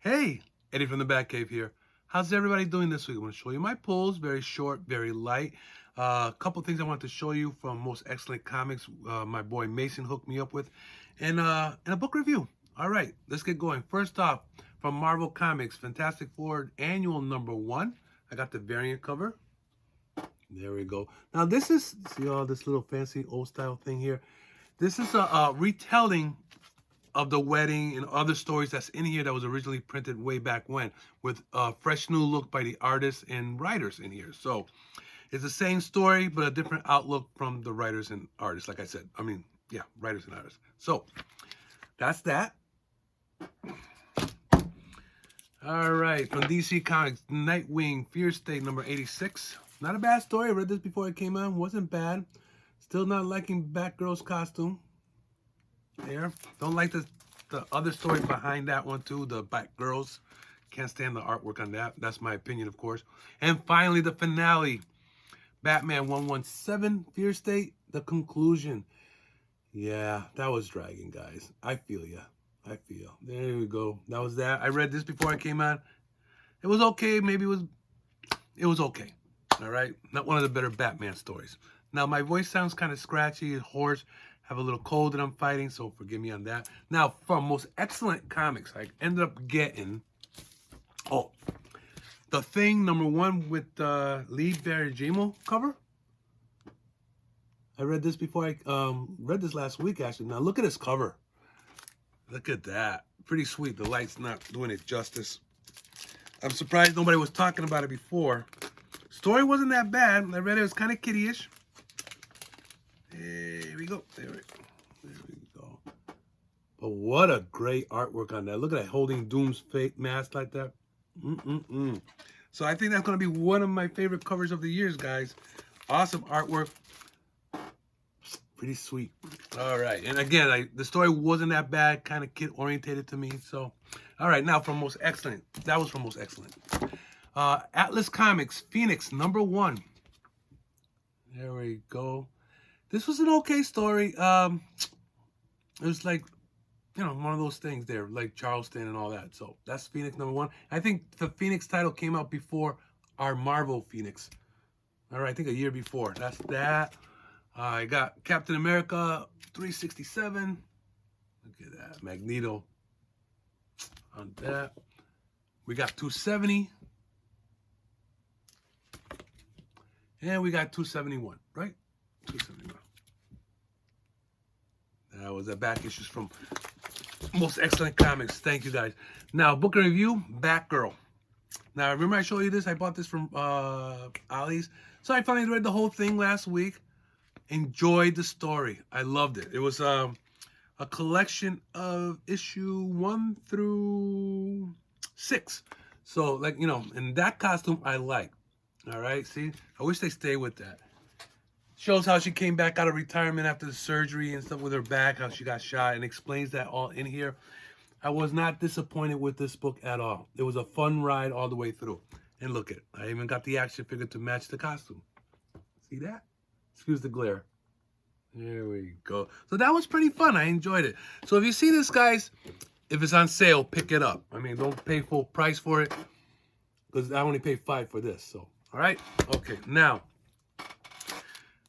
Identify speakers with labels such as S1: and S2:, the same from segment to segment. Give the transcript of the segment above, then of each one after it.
S1: Hey, Eddie from the Batcave here. How's everybody doing this week? I want to show you my pulls, very short, very light. A couple things I want to show you from Most Excellent Comics. My boy Mason hooked me up with, and a book review. All right, let's get going. First off, from Marvel Comics, Fantastic Four Annual #1. I got the variant cover. There we go. Now this is, see all this little fancy old style thing here. This is a retelling of the wedding and other stories that's in here that was originally printed way back when, with a fresh new look by the artists and writers in here. So it's the same story, but a different outlook from the writers and artists. Like I said, yeah, writers and artists. So that's that. All right, from DC Comics, Nightwing, Fear State #86. Not a bad story. I read this before it came out. Wasn't bad. Still not liking Batgirl's costume. There. Don't like the other story behind that one too, the Batgirls. Can't stand the artwork on that. That's my opinion, of course. And finally, the finale. Batman 117, Fear State, the conclusion. Yeah, that was dragging, guys. I feel ya. I feel. There we go. That was that. I read this before I came on. It was okay. Maybe it was okay. All right. Not one of the better Batman stories. Now, my voice sounds kind of scratchy and hoarse. Have a little cold that I'm fighting, so forgive me on that. Now, from Most Excellent Comics, I ended up getting, The Thing #1 with Lee Bergamo cover. I read this before I read this last week, actually. Now, look at this cover. Look at that. Pretty sweet. The light's not doing it justice. I'm surprised nobody was talking about it before. Story wasn't that bad. I read it. It was kind of kiddie-ish. There we go. There we go. But what a great artwork on that. Look at that, holding Doom's fake mask like that. So I think that's going to be one of my favorite covers of the years, guys. Awesome artwork. Pretty sweet. All right. And again, the story wasn't that bad. Kind of kid-orientated to me. So, all right. Now, from Most Excellent. That was from Most Excellent. Atlas Comics, Phoenix #1. There we go. This was an okay story. It was like, one of those things there, like Charleston and all that. So that's Phoenix #1. I think the Phoenix title came out before our Marvel Phoenix. All right, I think a year before. That's that. I got Captain America 367. Look at that. Magneto on that. We got 270. And we got 271, right? 271. That was the back issues from Most Excellent Comics. Thank you, guys. Now, book and review, Batgirl. Now, remember I showed you this? I bought this from Ollie's. So I finally read the whole thing last week. Enjoyed the story. I loved it. It was a collection of issue 1 through 6. So, and that costume I like. All right, see? I wish they stay with that. Shows how she came back out of retirement after the surgery and stuff with her back, how she got shot, and explains that all in here. I was not disappointed with this book at all. It was a fun ride all the way through. And look at it. I even got the action figure to match the costume. See that? Excuse the glare. There we go. So that was pretty fun. I enjoyed it. So if you see this, guys, if it's on sale, pick it up. I mean, don't pay full price for it, because I only paid $5 for this. So, all right? Okay, now,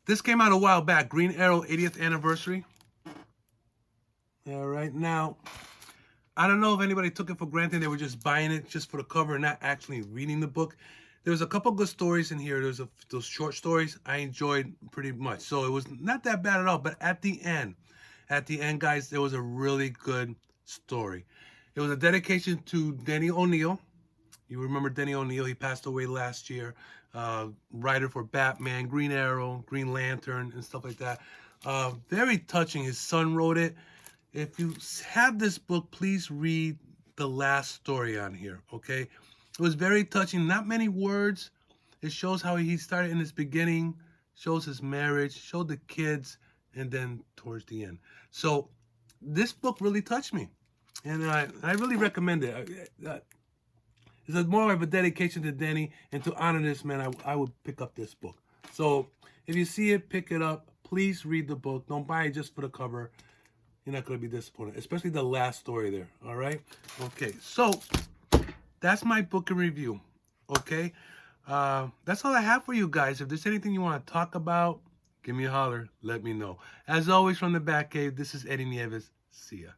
S1: this came out a while back, Green Arrow 80th anniversary. All right, now, I don't know if anybody took it for granted. They were just buying it just for the cover and not actually reading the book. There was a couple good stories in here. There's those short stories I enjoyed pretty much. So it was not that bad at all. But at the end, guys, there was a really good story. It was a dedication to Denny O'Neil. You remember Denny O'Neil? He passed away last year. Writer for Batman, Green Arrow, Green Lantern, and stuff like that. Very touching. His son wrote it. If you have this book, please read the last story on here, okay? It was very touching. Not many words. It shows how he started in his beginning, shows his marriage, showed the kids, and then towards the end. So this book really touched me, and I really recommend it. It's more of a dedication to Denny, and to honor this man, I would pick up this book. So if you see it, pick it up. Please read the book. Don't buy it just for the cover. You're not going to be disappointed, especially the last story there. All right? Okay, so that's my book and review. Okay? That's all I have for you guys. If there's anything you want to talk about, give me a holler. Let me know. As always, from the Batcave, this is Eddie Nieves. See ya.